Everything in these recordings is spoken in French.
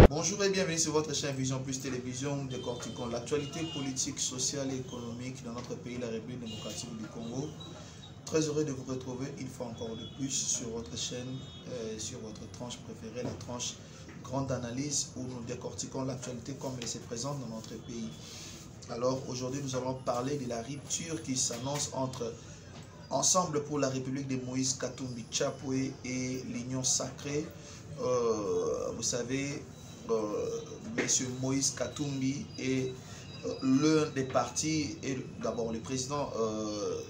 Bonjour et bienvenue sur votre chaîne Vision Plus Télévision, décortiquons l'actualité politique, sociale et économique dans notre pays, la République démocratique du Congo. Très heureux de vous retrouver une fois encore de plus sur votre chaîne, sur votre tranche préférée, la tranche Grande Analyse, où nous décortiquons l'actualité comme elle se présente dans notre pays. Alors aujourd'hui, nous allons parler de la rupture qui s'annonce entre Ensemble pour la République de Moïse Katumbi Tchapoué et l'Union Sacrée. Vous savez, Monsieur Moïse Katumbi est l'un des partis et d'abord le président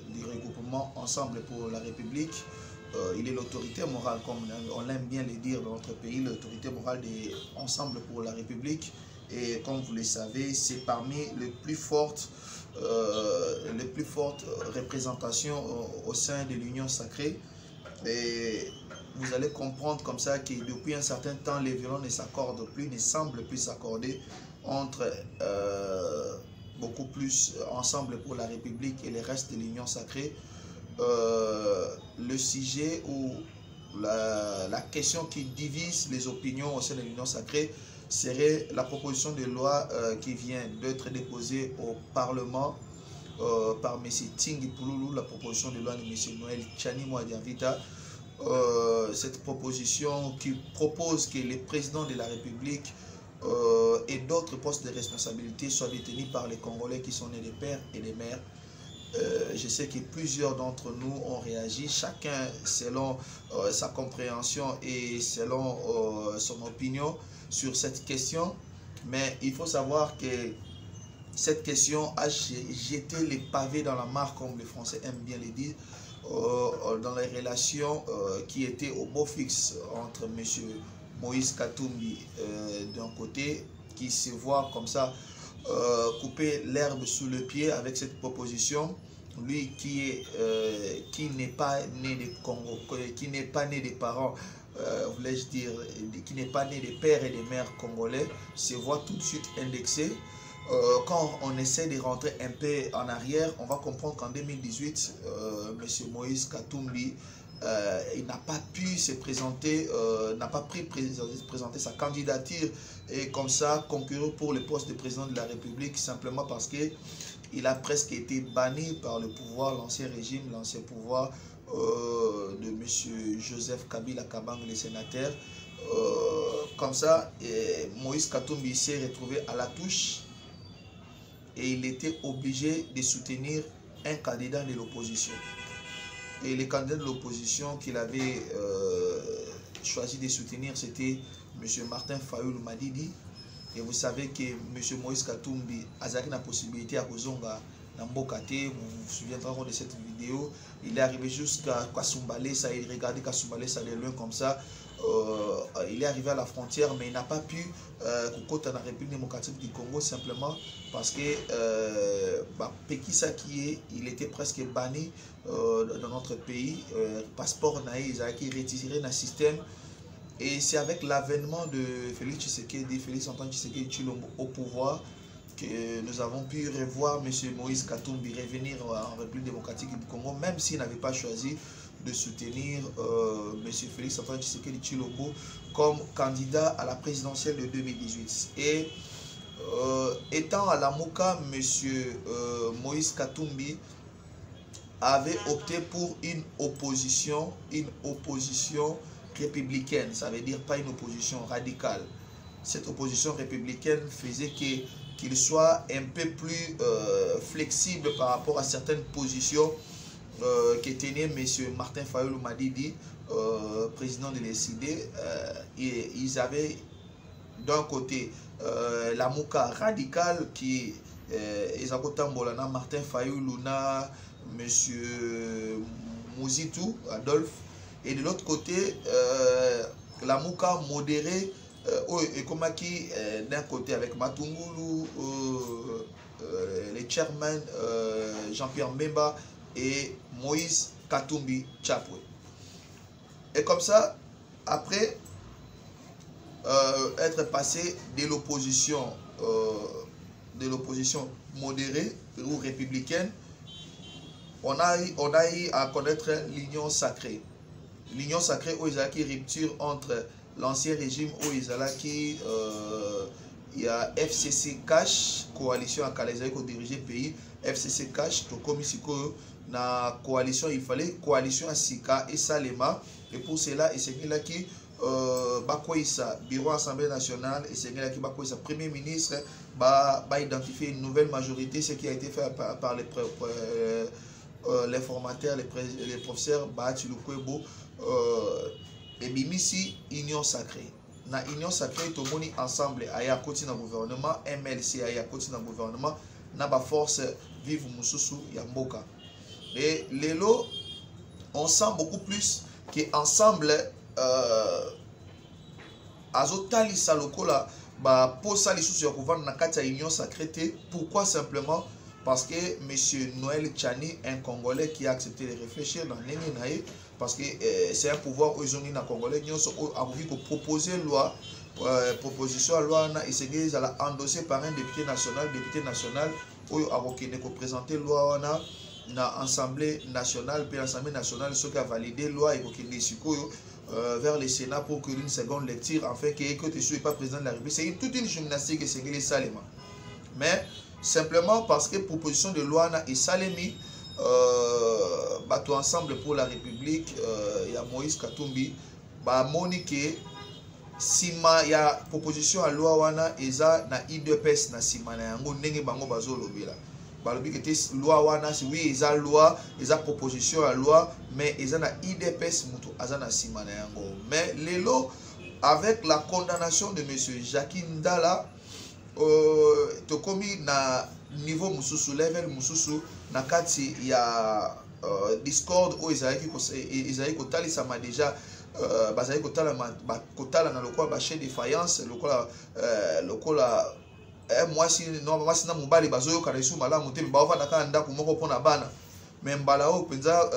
du regroupement Ensemble pour la République. Il est l'autorité morale, comme on aime bien le dire dans notre pays, l'autorité morale de Ensemble pour la République. Et comme vous le savez, c'est parmi les plus fortes représentations au sein de l'Union Sacrée. Et vous allez comprendre comme ça que depuis un certain temps, les violons ne s'accordent plus, ne semblent plus s'accorder entre beaucoup plus Ensemble pour la République et les restes de l'Union Sacrée. Le sujet ou la question qui divise les opinions au sein de l'Union Sacrée serait la proposition de loi qui vient d'être déposée au Parlement par M. Tingi Pouloulou, la proposition de loi de M. Noël Tchani Mouadiavita. Cette proposition qui propose que les présidents de la République et d'autres postes de responsabilité soient détenus par les Congolais qui sont nés des pères et des mères. Je sais que plusieurs d'entre nous ont réagi, chacun selon sa compréhension et selon son opinion sur cette question. Mais il faut savoir que cette question a jeté les pavés dans la mare, comme les Français aiment bien le dire, dans les relations qui étaient au beau fixe entre M. Moïse Katumbi d'un côté, qui se voit comme ça couper l'herbe sous le pied avec cette proposition, lui qui n'est pas né des Congo, qui n'est pas né des parents, voulais-je dire, qui n'est pas né des pères et des mères congolais, se voit tout de suite indexé. Quand on essaie de rentrer un peu en arrière, on va comprendre qu'en 2018, M. Moïse Katumbi, il n'a pas pu se présenter, n'a pas pu présenter sa candidature et comme ça concourir pour le poste de président de la République, simplement parce qu'il a presque été banni par le pouvoir, l'ancien régime, l'ancien pouvoir de M. Joseph Kabila Kabange, le sénateur. Comme ça, Moïse Katumbi s'est retrouvé à la touche et il était obligé de soutenir un candidat de l'opposition. Et le candidat de l'opposition qu'il avait choisi de soutenir, c'était M. Martin Fayoulou Madidi. Et vous savez que M. Moïse Katumbi a la possibilité à Kozonga Nambokate. Vous vous souviendrez de cette vidéo. Il est arrivé jusqu'à Kasumbalesa, il regardait Kasumbalesa de loin comme ça. Il est arrivé à la frontière, mais il n'a pas pu côté dans la République démocratique du Congo, simplement parce que Pekisa il était presque banni dans notre pays. Passeport naïf, il a été retiré dans le système. Et c'est avec l'avènement de Félix Antoine Tshisekedi Tshilombo au pouvoir que nous avons pu revoir M. Moïse Katumbi revenir en République démocratique du Congo, même s'il n'avait pas choisi de soutenir M. Félix Antoine Tshisekedi Tshilombo comme candidat à la présidentielle de 2018. Et étant à la Mouka, M. Moïse Katumbi avait opté pour une opposition républicaine, ça veut dire pas une opposition radicale. Cette opposition républicaine faisait qu'il soit un peu plus flexible par rapport à certaines positions que tenait M. Martin Fayoulou Madidi, président de l'ECD. Et ils avaient d'un côté la Mouka radicale qui est à Martin Fayoulou, M. Mouzitou Adolphe, et de l'autre côté la Mouka modérée et comme qui d'un côté avec Matungulu, les chairman Jean-Pierre Mbemba et Moïse Katumbi Tchapoué. Et comme ça, après être passé de l'opposition modérée ou républicaine, on a eu à connaître l'union sacrée. L'union sacrée où il y a une rupture entre l'ancien régime où il y a FCC Cash, coalition à Kalaïsaï qui dirigeait le pays, FCC Cash, comme ici, na coalition, il fallait coalition à Sika et Salema, et pour cela, et c'est là qui Bakoïsa, bureau Assemblée nationale, et c'est là qui Bakoïsa, premier ministre, va identifier une nouvelle majorité, ce qui a été fait par les formateurs, les professeurs, Baatilukwebo, et Bimisi, union sacrée. Na union sacrée, tout le monde ensemble, aya côté dans le gouvernement, MLC, aya côté dans le gouvernement, na ba force vive Moussousou, Yamboka. Et les lots, on sent beaucoup plus qu'ensemble, azotali salokola, ba posa li sous yakouvan na kati ya union sacrée. Pourquoi simplement? Parce que M. Noël Tchani, un Congolais qui a accepté de réfléchir dans l'Éninaï, parce que c'est un pouvoir où ils ont mis un Congolais, ils ont envie de proposer une loi, proposition à loi, et c'est qu'ils ont endossé par un député national, où ils ont présenté la loi dans l'Assemblée nationale, puis l'Assemblée nationale, ceux qui ont validé la loi, et qui ont vers le Sénat pour une seconde lecture, afin que tu ne sois pas président de la République. C'est toute une gymnastique et c'est les saléments. Mais simplement parce que proposition de loi et Salemi, bateau ensemble pour la République, il y a Moïse Katumbi, Monique, Sima, il y a proposition à loi wana eza na IDPS na Sima na yango ndenge bango bazo lobela. Balobi que loi wana si oui eza loi, eza proposition à loi, mais eza na IDPS mutu aza na Sima na yango. Mais lelo avec la condamnation de monsieur Jacques Ndala, tokomi na niveau mususu level mususu na kati ya Discord où ils kotalisa déjà bazali kotala na lokola ba chaîne de faïence lokola mwasi na mobali bazoyoka na isu malamu te baovanda kaka ndako moko mpona bana me mbala oyo mpenza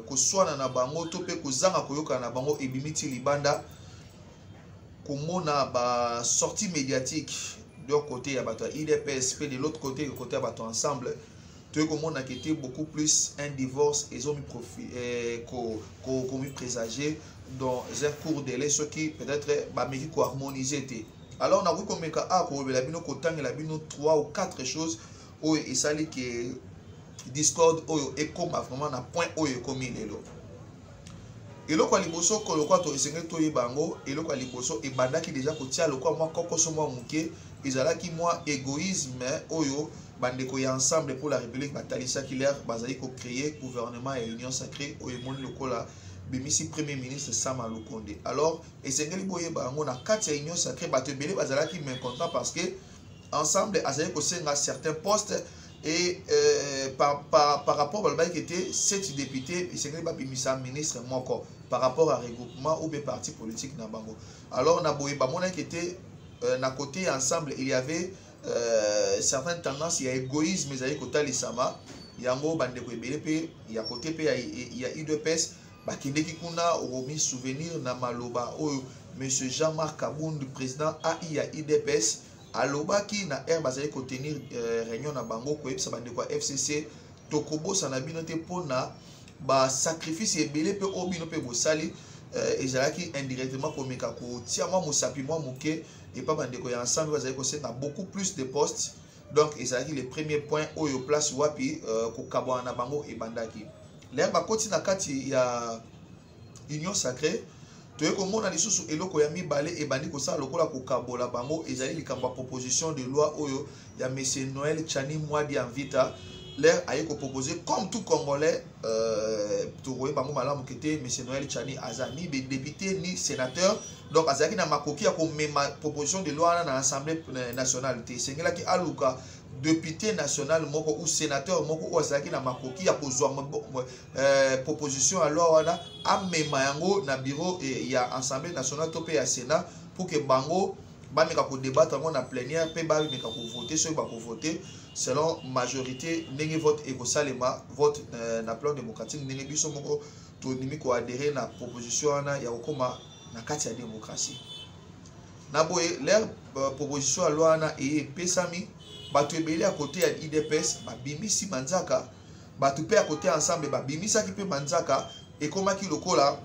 koswana na bango to mpe kozanga koyoka na bango ebimiti libanda komona ba sortie médiatique de côté ya bato IDPS pe de l'autre côté ya bato ensemble tu komona qui était beaucoup plus un divorce ils ont mis profit comme présagé dans un court délai ce qui peut-être ba meki ko harmoniser. Alors on a vu comme ka ko la bino kotang la bino 3 ou 4 choses où il s'allie que Discord oyo et comme vraiment na point oyo comme lelo. Et le quoi liboso ko lokwa to esengeli to yebango et le quoi liboso e bandaki déjà kotia lokwa moi kokoso moi muke ezalaki moi égoïsme oyo bandeko ya ensemble pour la République batalisa kiler bazali ko créer gouvernement et union sacrée oyo moni lokola bimisi premier ministre Sama Lukonde. Alors esengeli boye bango na kati ya union sacrée bato belé bazalaki mécontent parce que ensemble azali ko senga certains postes. Et par rapport à qui était 7 députés, et c'est un ministre par rapport à regroupement ou bien parti politique Nabango. Alors, on a beau qui était d'un côté ensemble, il y avait certaines tendances, il y a égoïsme, il y a côté l'Isama, il y a un bande il y a côté il y a IDPS, qui kuna remis souvenir na maloba M. Jean-Marc Kabound, président AI IDPS. Alobaki na air bazali ko tenir réunion na bango ko yebisa bande kwa FCC tokobo sanabino te pona ba sacrifice ebele pe obino pe bosali ezalaki indirectement ko meka ko tia moi mosapi moi muke et pas bande ko ya ensemble bazali ko senga beaucoup plus de postes. Donc ezalaki le premier point oyo place wapi ko kabwa na bango e bandaki l'air ba koti na kati ya union sacrée. Tu es comme on a dit sous eloko ya mibale et bandi ko sa lokola ko kabola bango ezali likambo proposition de loi oyo ya monsieur Noël Tchani Mwadi Anvita l'air a ko proposer comme tout congolais to roye bango malamu kete monsieur Noël Tchani azani ni député ni sénateur donc azaki na makoki ya ko mema proposition de loi na l'Assemblée nationale te sengela ki aluka député national moko ou sénateur moko ou azaki na makoki ya kozwa proposition à loi wana amema yango na bureau et ya assemblée nationale to pe ya sénat pour que bango ba meka ko débattre ngo na plénière pe ba meka ko voter ceux ba ko voter selon majorité ndenge vote et ko salema vote na plan démocratique ndenge biso moko to nimi ko adhérer na proposition wana ya okoma na kati ya démocratie na boye leur proposition à loi wana et pesami Batu ebele à côté à IDPS, bimisi manzaka, batu pe à côté ensemble, bimisa qui peut manzaka, et comment qui le cola,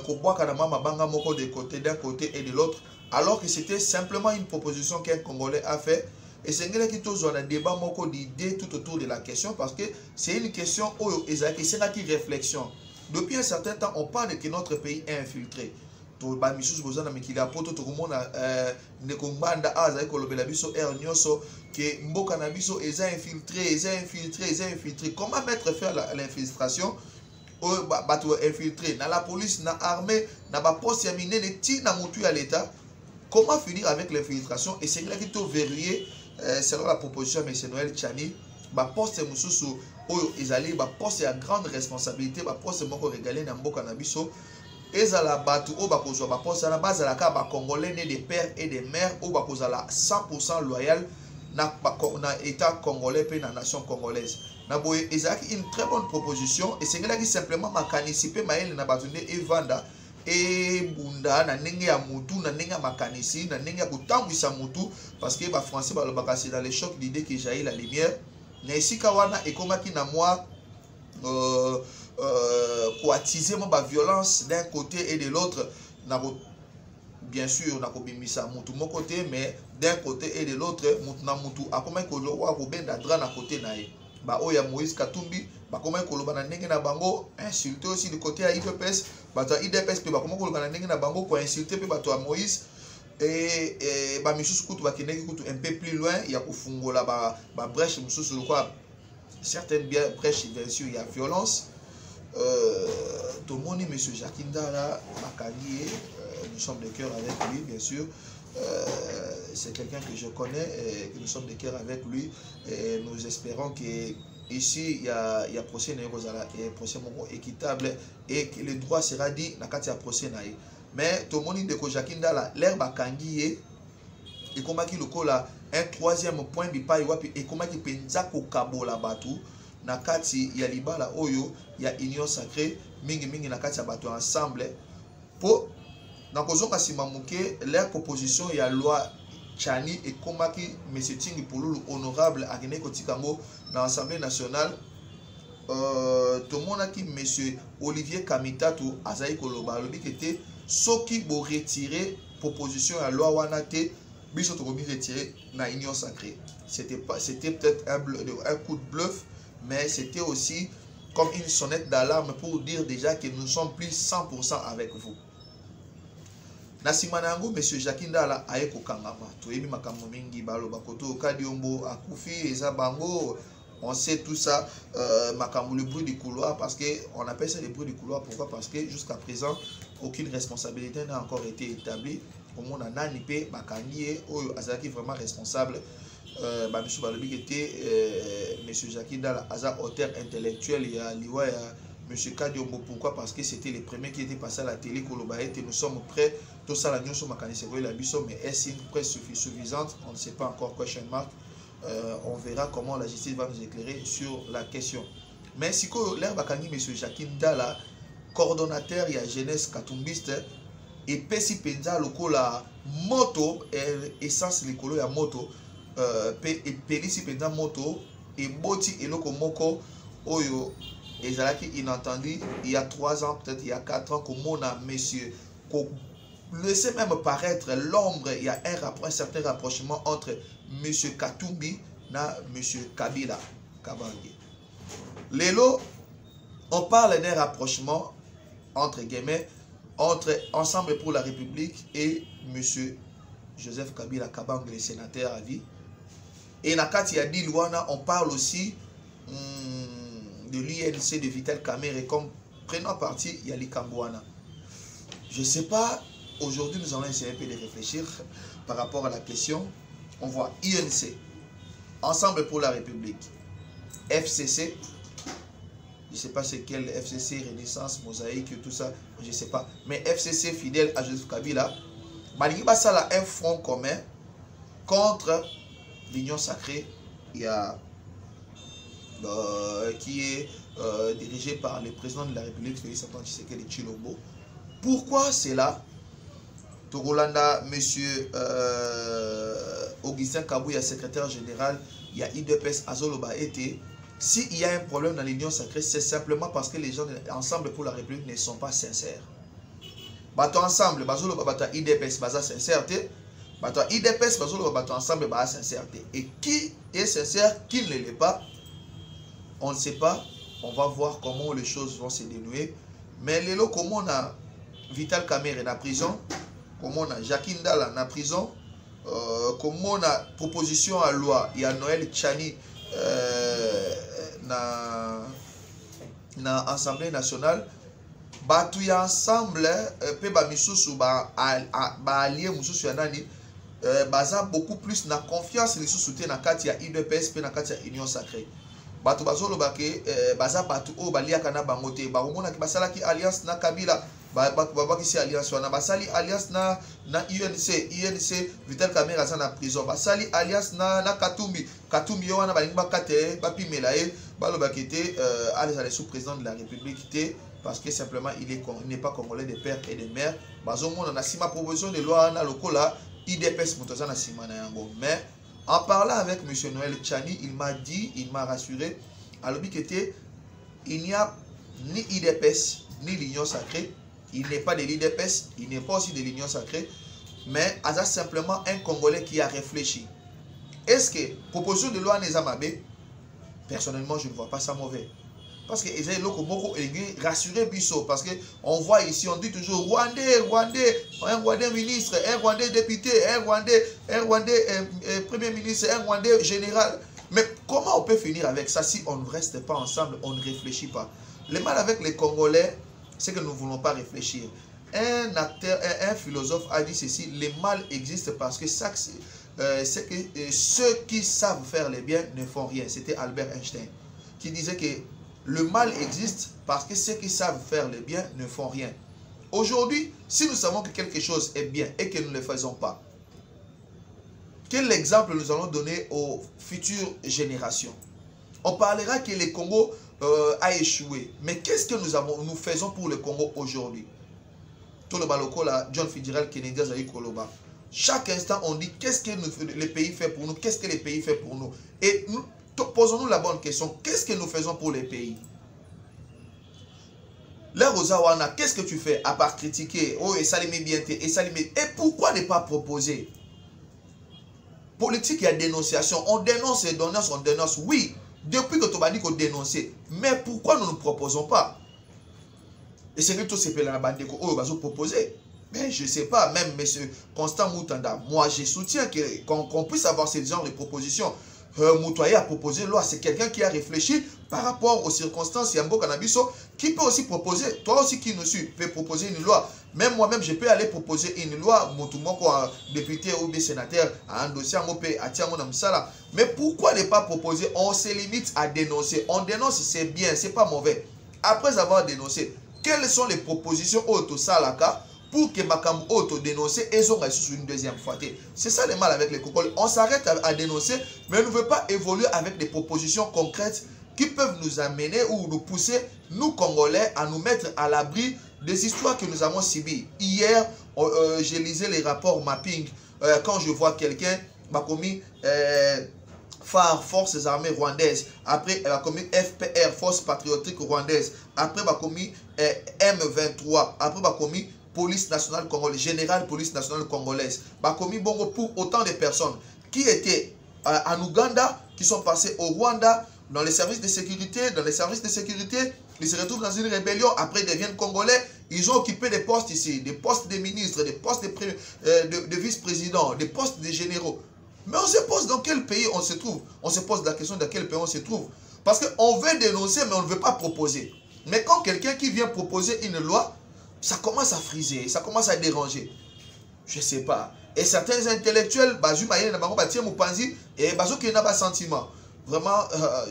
Kobwaka na mama banga moko de côté d'un côté et de l'autre, alors que c'était simplement une proposition qu'un Congolais a fait. Et c'est un débat moko d'idées tout autour de la question, parce que c'est une question où c'est une réflexion. Depuis un certain temps, on parle que notre pays est infiltré. To ba misus bozana mikili apoto to komona nekombanda aza ekolobela biso nyonso que mboka na biso eza infiltré. Comment mettre fin à l'infiltration? Bato infiltré dans la police, dans l'armée, dans la poste ya minene ti na mutu à l'état. Comment finir avec l'infiltration? Et c'est là qui to verrouillé selon la proposition de M. Noël Tchani, ba poste mususu oyo ezali ba poste à grande responsabilité, ba poste moko régalé na mboka na biso. Ezala batu o bakozwa ba poste na base la ka ba congolais nés des pères et des mères o bakozala 100% loyal na état congolais pe na nation congolaise. Na boye ezaki une très bonne proposition et c'est là qui simplement makanisi pe maele na batunde evanda et bunda na ndenge ya mutu na ndenge ya makanisi na ndenge ya kutambwisa mutu parce que ba français ba lobaka c'est dans les chocs d'idées que jaillit la lumière. Na esika wana ekomaki na moi attiser ma violence d'un côté et de l'autre. Bien sûr, on a kobimisa mutu mon côté, mais d'un côté et de l'autre, mutu na mutu a comment que le roi Robenda dra na côté nae. Ba oya Moïse Katumbi, ba comment que le bananenge na bango insulter aussi du côté à IDPS, ba to IDPS pe ba comment que le bananenge na bango pour insulter pe ba to Moïse et ba misusu kutu ba keneki kutu un peu plus loin, il y a kufungola ba brèche misusu quoi certaines brèches bien sûr il y a violence. Tout le monde, M. Jakindala Makagi, nous sommes de cœur avec lui, bien sûr. C'est quelqu'un que je connais et que nous sommes de cœur avec lui. Et nous espérons qu'ici, il y a procès équitable et que le droit sera dit dans le procès. Mais tout le monde, de Jakindala, l'herbe a kangié et comment il le un troisième point, et comment il peut kabola batu. Nakati ya libala oyo ya union sacrée mingi nakati ya bato ensemble po nakozoka simamuke leur proposition ya loi Tchani et komaki monsieur Tingi Pululu honorable akene kotikango na Assemblée nationale to monaki monsieur Olivier Kamitatu azai koloba lobi kete soki bo retirer proposition ya loi wana te biso to komi retirer na union sacrée. C'était peut-être un coup de bluff, mais c'était aussi comme une sonnette d'alarme pour dire déjà que nous sommes plus 100% avec vous. Nasimanango, M. Jakindala aeko kangama. Toyebi makambo mingi balo bakoto kadiombo akufi eza bango. On sait tout ça, makambo le bruit du couloir, parce que on appelle ça le bruit du couloir. Pourquoi? Parce que jusqu'à présent, aucune responsabilité n'a encore été établie. Au monde a nanipé, bakangié, oyo azaki vraiment responsable. Bamisu balobi était M. Jakindala Aza auteur intellectuel, il y a liwa ya M. Kadiombo. Pourquoi? Parce que c'était les premiers qui étaient passés à la télé Kolobaet et nous sommes prêts. Tout ça la nyonso makanisi la biso, mais est-ce une presse suffisante? On ne sait pas encore, question mark. On verra comment la justice va nous éclairer sur la question. Mais si l'air bakangi M. Jakindala, coordonnateur, il y a jeunesse katumbiste et pesi penza lokola moto essence likolo ya moto. Et pelisi pendant moto et boti eloko moko oyo ezalaki inentendu il y a 3 ans, peut-être il y a 4 ans, comme on a monsieur laissé même paraître l'ombre. Il y a un certain rapprochement entre monsieur Katumbi et monsieur Kabila Kabange. Lelo, on parle d'un rapprochement entre guillemets entre Ensemble pour la République et monsieur Joseph Kabila Kabange, le sénateur à vie. Et Nakati a dit Luana, on parle aussi de l'UNC de Vital Kamerhe comme prenant parti Yali Kambouana. Je ne sais pas, aujourd'hui nous allons essayer un peu de réfléchir par rapport à la question. On voit UNC, Ensemble pour la République, FCC, je ne sais pas c'est quel FCC, Renaissance, Mosaïque, tout ça, je ne sais pas. Mais FCC fidèle à Joseph Kabila, Malingiba Sala un front commun contre l'Union sacrée, il y a, qui est dirigé par le président de la République, Félix Antoine Tshisekedi Tshilombo. Pourquoi c'est là? Togolanda, monsieur Augustin Kabouya, secrétaire général, il y a IDPS Azoloba été. S'il y a un problème dans l'union sacrée, c'est simplement parce que les gens ensemble pour la République ne sont pas sincères. Bato ensemble, Bazoloba bato IDPS baza sincérité. Bato IDPS Bazoloba bato ensemble baza sincérité. Et qui est sincère, qui ne l'est pas, on ne sait pas. On va voir comment les choses vont se dénouer. Mais les lots, comment on a Vital Kamerhe en prison, comment on a Jacques Ndala en prison, comment on a proposition à loi, il y a Noël Tchani na Assemblée nationale, batu ya ensemble, pe ba misusu ba allié mususu ya nani, baza beaucoup plus na confiance les sous-soutien na kati ya IDPS pe na kati ya Union Sacrée. Batu bazolo bake baza batu o balia kana bangote ba omona ki basala ki alliance na Kabila ba ki si alliance wana basali alliance na UNC Vital Kamerhe aza na prison basali alliance na Katumbi wana balingi bakate ba pimela e baloba ki te allez sous-président de la République te parce que simplement il n'est pas congolais de père et de mère bazomona na sima proposition de loi na lokola IDPS motoza na sima na yango. Mais en parlant avec M. Noël Tchani, il m'a dit, il m'a rassuré, à l'objet il n'y a ni IDPS ni l'Union Sacrée, il n'est pas de l'IDPS, il n'est pas aussi de l'Union Sacrée, mais il y a simplement un Congolais qui a réfléchi. Est-ce que, proposition de loi Nezamabé, personnellement je ne vois pas ça mauvais. Parce que ils ont rassuré Bissot. Parce qu'on voit ici, on dit toujours Rwandais, un Rwandais ministre, un Rwandais député, un Rwandais premier ministre, un Rwandais général. Mais comment on peut finir avec ça si on ne reste pas ensemble, on ne réfléchit pas? Le mal avec les Congolais, c'est que nous ne voulons pas réfléchir. Un acteur, un philosophe a dit ceci, le mal existe parce que c'est que ceux qui savent faire le bien ne font rien. C'était Albert Einstein qui disait que le mal existe parce que ceux qui savent faire le bien ne font rien. Aujourd'hui, si nous savons que quelque chose est bien et que nous ne le faisons pas, quel exemple nous allons donner aux futures générations? On parlera que le Congo a échoué. Mais qu'est-ce que nous faisons pour le Congo aujourd'hui? Tout le baloko là, John Fitzgerald Kennedy Azaï Koloba. Chaque instant, on dit qu'est-ce que le pays fait pour nous, qu'est-ce que le pays fait pour nous. Et nous, posons-nous la bonne question. Qu'est-ce que nous faisons pour les pays? Là, Rosawana, qu'est-ce que tu fais à part critiquer? Oh, et ça les bien, et ça les. Et pourquoi ne pas proposer? Politique, il y a dénonciation. On dénonce, on dénonce. Oui, depuis que tu as dit qu'on dénonçait. Mais pourquoi nous ne proposons pas? Et c'est que tout ces pays là, oh, ils vont proposer. Mais je ne sais pas, même M. Constant Moutanda, moi je soutiens qu'on puisse avoir ce genre de propositions. Moutouaye a proposé une loi, c'est quelqu'un qui a réfléchi par rapport aux circonstances. Yambo Canabiso, qui peut aussi proposer, toi aussi qui nous suis, peut proposer une loi. Même moi-même, je peux aller proposer une loi, Moutoumoko, député ou bien sénateur, à un dossier, à Tiamonamsala. Mais pourquoi ne pas proposer? On se limite à dénoncer. On dénonce, c'est bien, c'est pas mauvais. Après avoir dénoncé, quelles sont les propositions auto-salaka pour que Makam auto dénoncer et ont reçu une deuxième fois? C'est ça le mal avec les Congolais. On s'arrête à dénoncer, mais on ne veut pas évoluer avec des propositions concrètes qui peuvent nous amener ou nous pousser, nous Congolais, à nous mettre à l'abri des histoires que nous avons subies. Hier, j'ai lisé les rapports mapping. Quand je vois quelqu'un, m'a commis FAR, Forces armées rwandaises. Après, elle a commis FPR, Force patriotique rwandaise. Après, elle a commis M23. Après, elle a commis Police nationale congolaise, général police nationale congolaise. Bah, commis bongo pour autant de personnes qui étaient en Ouganda, qui sont passées au Rwanda, dans les services de sécurité, ils se retrouvent dans une rébellion, après ils deviennent congolais, ils ont occupé des postes ici, des postes de ministres, des postes de vice-présidents, des postes de généraux. Mais on se pose dans quel pays on se trouve? On se pose la question dans quel pays on se trouve. Parce qu'on veut dénoncer, mais on ne veut pas proposer. Mais quand quelqu'un qui vient proposer une loi, ça commence à friser, ça commence à déranger. Je ne sais pas. Et certains intellectuels, et qui n'ont pas sentiment. Vraiment,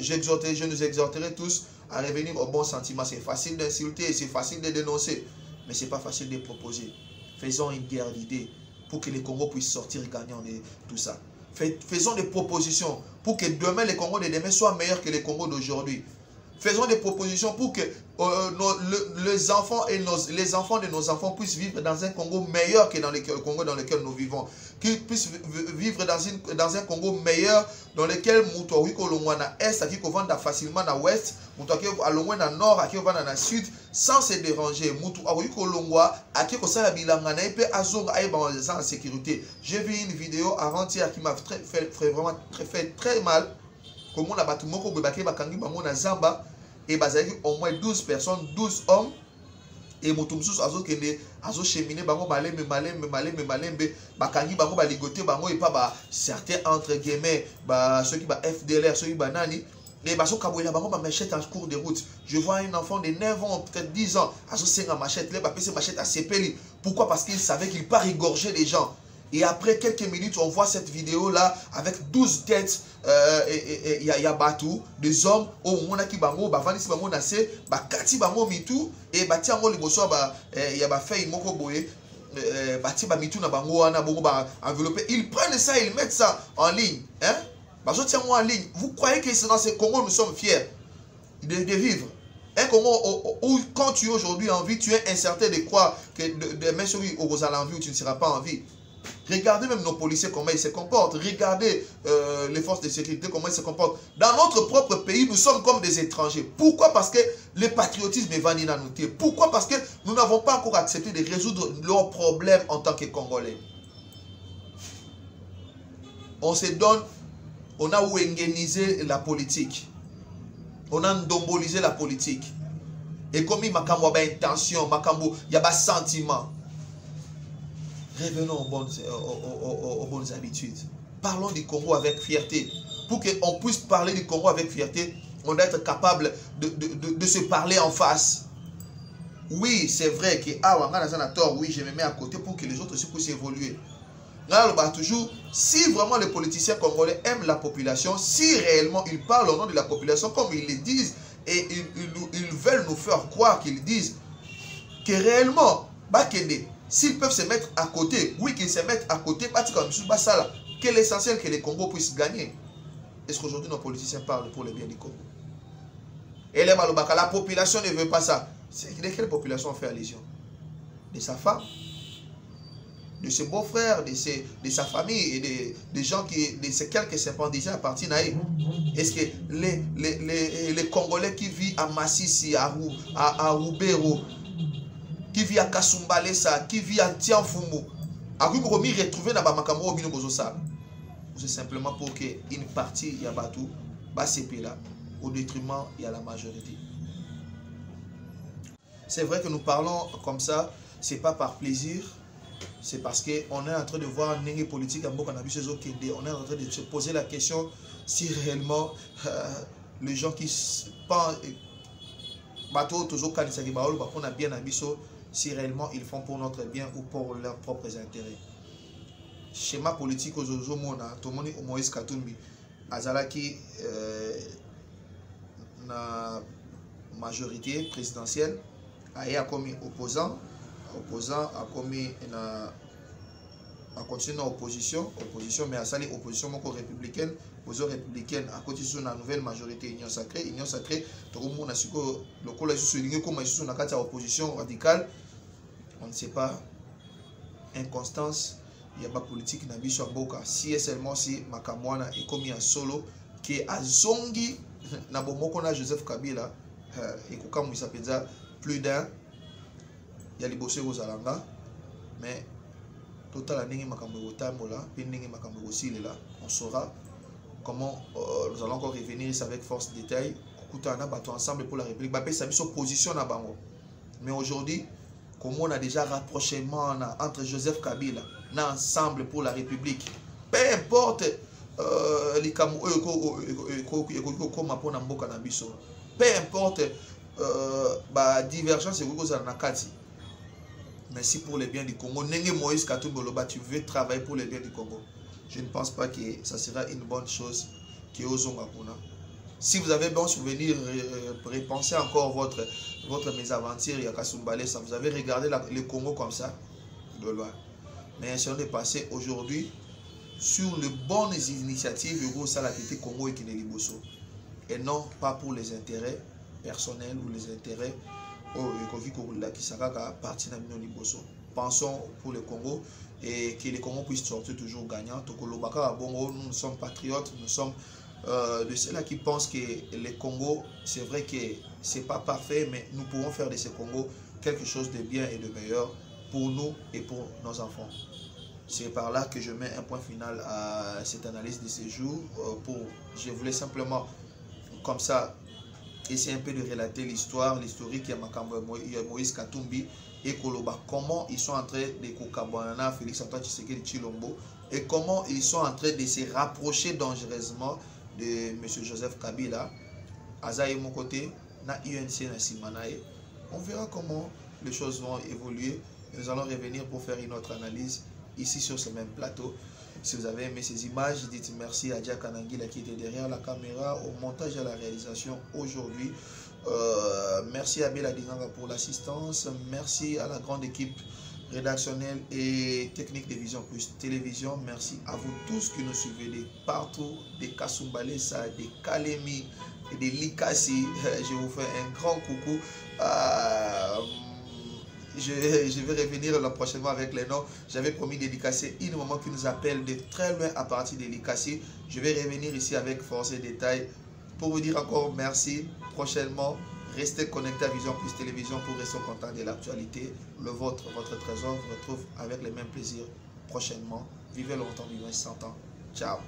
je nous exhorterai tous à revenir au bon sentiment. C'est facile d'insulter, c'est facile de dénoncer, mais ce n'est pas facile de proposer. Faisons une guerre d'idées pour que les Congos puissent sortir gagnants de tout ça. Faisons des propositions pour que demain, les Congos de demain soient meilleurs que les Congos d'aujourd'hui. Faisons des propositions pour que les enfants et les enfants de nos enfants puissent vivre dans un Congo meilleur que dans le Congo dans lequel nous vivons. Qu'ils puissent vivre dans un Congo meilleur dans lequel Moutouawi Kolongwana Est, qui vend facilement dans l'Ouest, Moutouawi Kolongwana dans le Nord, qui vend dans le Sud, sans se déranger. Moutouawi Kolongwa, qui Kosala Bilangana, et puis Azong en sécurité. J'ai vu une vidéo avant-hier qui m'a fait très mal. Comme on a battu mon bébé bakangi bango na zamba et bazaki au moins 12 personnes, 12 hommes et motumsus azo kende azo cheminer bango malembe bakangi bango baligoté bango et pas ba certains entre guillemets ba ceux qui ba FDLR ceux qui ba nani et baso kaboula bango ba machette en cours de route. Je vois un enfant de 9 ans peut-être 10 ans azo senga machette les ba pese machette à sepeli. Pourquoi? Parce qu'il savait qu'il part égorger les gens. Et après quelques minutes, on voit cette vidéo-là avec 12 têtes. Il y a Batou, des hommes, on a qui bango, Bavani bango nase, Bakati bango mitou, et Bati ango liboso, il y a fait moko boye, Bati ba mitou na bango, ana bango ba enveloppé. Ils prennent ça, ils mettent ça en ligne. Hein? Baso tiens moi en ligne. Vous croyez que c'est dans ce Congo nous sommes fiers de vivre? Un Congo où quand tu es aujourd'hui en vie, tu es incertain de croire que même si vous allez en vie ou tu ne seras pas en vie. Regardez même nos policiers comment ils se comportent. Regardez les forces de sécurité comment ils se comportent. Dans notre propre pays, nous sommes comme des étrangers. Pourquoi? Parce que le patriotisme est venu dans nos têtes. Pourquoi? Parce que nous n'avons pas encore accepté de résoudre leurs problèmes en tant que Congolais. On se donne, on a ouengenisé la politique. On a ndombolisé la politique. Et comme il y a une intention, il y a un sentiment. Revenons aux bonnes habitudes. Parlons du Congo avec fierté. Pour qu'on puisse parler du Congo avec fierté, on doit être capable de se parler en face. Oui, c'est vrai que oui, je me mets à côté pour que les autres aussi puissent évoluer. Toujours, si vraiment les politiciens congolais aiment la population, si réellement ils parlent au nom de la population, comme ils le disent, et ils veulent nous faire croire qu'ils disent que réellement, s'ils peuvent se mettre à côté, oui qu'ils se mettent à côté, que l'essentiel que les Congo puissent gagner. Est-ce qu'aujourd'hui nos politiciens parlent pour le bien du Congo? Et les Malobaka, la population ne veut pas ça. De quelle population on fait allusion? De sa femme, de ses beaux-frères, de sa famille et des gens de ces quelques sympathisants à partir d'Aïe. Est-ce que les Congolais qui vivent à Massissi, à Roubero, qui vit à Kasumbalesa, qui vit à Tianfumu, à Rukomi retrouver dans Bamakambo au Bino Bozosal. C'est simplement pour qu'une partie y a Batou, là, au détriment il y a la majorité. C'est vrai que nous parlons comme ça, c'est pas par plaisir, c'est parce qu'on est en train de voir une politique à Mboka Nabi chez Okende. On est en train de se poser la question si réellement les gens qui pensent bateau toujours kanisaki baolo ba pona bien abiso, si réellement ils font pour notre bien ou pour leurs propres intérêts. Schéma politique aux Ozomona, Tomoni Moïse Katumbi, Azalaki na majorité présidentielle, a commis opposant a commis a continué en opposition, mais a sali opposition moko républicaine, opposition républicaine à côté de la nouvelle majorité Union Sacrée, tout le monde a su que le collège souligné comme ils sont dans la opposition radicale, on ne sait pas, inconstance, il y a pas politique na biso boka, si et seulement si Makamwana est commis en solo, qui est à Zongi, na bomoko na Joseph Kabila, et comme il s'appelle ça, plus d'un, il y a les bossés aux Alanga, mais total année makambo tambola, pending makambo aussi là, on saura comment nous allons encore revenir avec force de détail. Koutana bateau ensemble pour la République. Bapé sa mission position na bango. Mais aujourd'hui, comme on a déjà rapprochement entre Joseph Kabila, na ensemble pour la République. Peu importe les Kamou comme mboka na biso. Peu importe divergence et vous na kati. Mais si pour le bien du Congo, Nenge Moïse Katumbi Oloba, tu veux travailler pour le bien du Congo, je ne pense pas que ça sera une bonne chose qui est aux Ongakuna. Si vous avez bon souvenir, repensez encore votre mésaventure à Kasumbalé, ça vous avez regardé le Congo comme ça, de loin. Mais essayons de passer aujourd'hui sur les bonnes initiatives Congo et Kineliboso. Et non pas pour les intérêts personnels ou les intérêts pensons pour le Congo et que le Congo puisse sortir toujours gagnant. Nous sommes patriotes, nous sommes de ceux-là qui pensent que le Congo, c'est vrai que c'est pas parfait, mais nous pouvons faire de ce Congo quelque chose de bien et de meilleur pour nous et pour nos enfants. C'est par là que je mets un point final à cette analyse de ces jours. Je voulais simplement, comme ça, essayer un peu de relater l'historique de Moïse Katumbi et Koloba, comment ils sont en train de Kokabouana, Félix Antoine Tshisekedi Tshilombo, et comment ils sont en train de se rapprocher dangereusement de M. Joseph Kabila, Azaï mon côté, na UNC na Simanae. On verra comment les choses vont évoluer. Nous allons revenir pour faire une autre analyse ici sur ce même plateau. Si vous avez aimé ces images, dites merci à Dia Kanangila qui était derrière la caméra, au montage et à la réalisation aujourd'hui. Merci à Bella Dinganga pour l'assistance. Merci à la grande équipe rédactionnelle et technique de Vision Plus Télévision. Merci à vous tous qui nous suivez de partout, de Kasumbalesa, de Kalemi et de Likasi. Je vous fais un grand coucou. Je vais revenir la prochainement avec les noms. J'avais promis de Likasi, une maman qui nous appelle de très loin à partir de Likasi. Je vais revenir ici avec force et détails pour vous dire encore merci. Prochainement, restez connectés à Vision Plus Télévision pour rester au contact de l'actualité. Le vôtre, votre trésor, vous retrouve avec les mêmes plaisirs prochainement. Vivez longtemps, vivez 100 ans. Ciao.